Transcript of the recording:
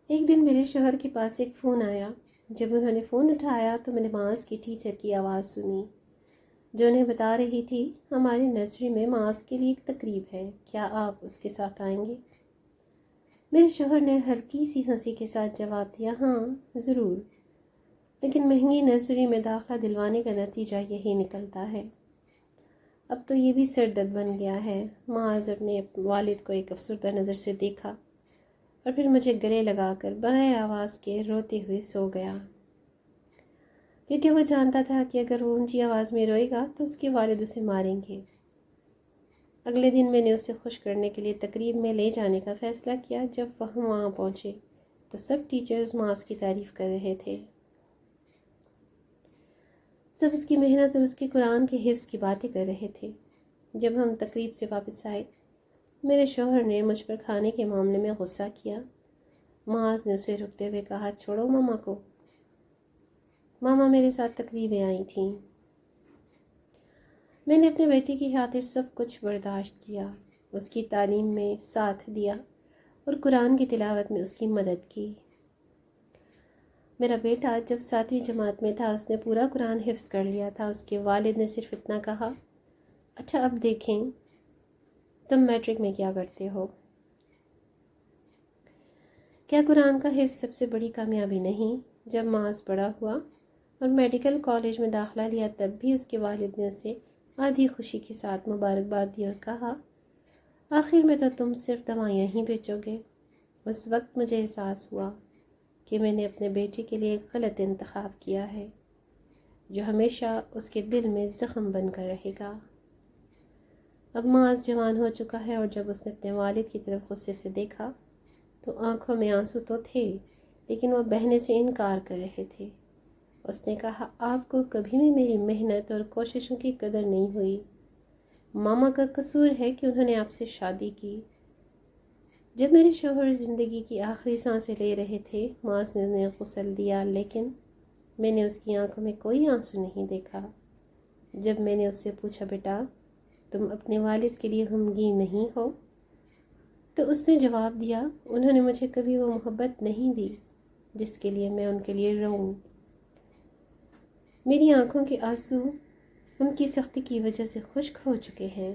ایک دن میرے شوہر کے پاس ایک فون آیا۔ جب انہوں نے فون اٹھایا تو میں نے معاذ کی ٹیچر کی آواز سنی جو انہیں بتا رہی تھی ہماری نرسری میں معاذ کے لیے ایک تقریب ہے، کیا آپ اس کے ساتھ آئیں گے؟ میرے شوہر نے ہلکی سی ہنسی کے ساتھ جواب دیا، ہاں ضرور، لیکن مہنگی نرسری میں داخلہ دلوانے کا نتیجہ یہی نکلتا ہے۔ اب تو یہ بھی سر درد بن گیا ہے۔ معاذ اپنے والد کو ایک افسردہ نظر سے دیکھا اور پھر مجھے گلے لگا کر بغیر آواز کے روتے ہوئے سو گیا، کیونکہ وہ جانتا تھا کہ اگر وہ اونچی آواز میں روئے گا تو اس کے والد اسے ماریں گے۔ اگلے دن میں نے اسے خوش کرنے کے لیے تقریب میں لے جانے کا فیصلہ کیا۔ جب وہاں پہنچے تو سب ٹیچرز معاذ کی تعریف کر رہے تھے، سب اس کی محنت اور اس کے قرآن کے حفظ کی باتیں کر رہے تھے۔ جب ہم تقریب سے واپس آئے، میرے شوہر نے مجھ پر کھانے کے معاملے میں غصہ کیا۔ معاذ نے اسے رکتے ہوئے کہا، چھوڑو ماما کو، ماما میرے ساتھ تقریبیں آئی تھیں۔ میں نے اپنے بیٹے کی خاطر سب کچھ برداشت کیا، اس کی تعلیم میں ساتھ دیا اور قرآن کی تلاوت میں اس کی مدد کی۔ میرا بیٹا جب 7ویں جماعت میں تھا اس نے پورا قرآن حفظ کر لیا تھا۔ اس کے والد نے صرف اتنا کہا، اچھا اب دیکھیں تم میٹرک میں کیا کرتے ہو۔ کیا قرآن کا حفظ سب سے بڑی کامیابی نہیں؟ جب معاذ بڑا ہوا اور میڈیکل کالج میں داخلہ لیا تب بھی اس کے والد نے اسے آدھی خوشی کے ساتھ مبارکباد دی اور کہا، آخر میں تو تم صرف دوائیاں ہی بیچو گے۔ اس وقت مجھے احساس ہوا کہ میں نے اپنے بیٹے کے لیے ایک غلط انتخاب کیا ہے جو ہمیشہ اس کے دل میں زخم بن کر رہے گا۔ اب معاذ جوان ہو چکا ہے اور جب اس نے اپنے والد کی طرف غصے سے دیکھا تو آنکھوں میں آنسو تو تھے لیکن وہ بہنے سے انکار کر رہے تھے۔ اس نے کہا، آپ کو کبھی بھی میری محنت اور کوششوں کی قدر نہیں ہوئی۔ ماما کا قصور ہے کہ انہوں نے آپ سے شادی کی۔ جب میرے شوہر زندگی کی آخری سانسیں لے رہے تھے، معاذ نے انہیں غسل دیا، لیکن میں نے اس کی آنکھوں میں کوئی آنسو نہیں دیکھا۔ جب میں نے اس سے پوچھا، بیٹا تم اپنے والد کے لیے غمگین نہیں ہو؟ تو اس نے جواب دیا، انہوں نے مجھے کبھی وہ محبت نہیں دی جس کے لیے میں ان کے لیے روؤں۔ میری آنکھوں کے آنسو ان کی سختی کی وجہ سے خشک ہو چکے ہیں۔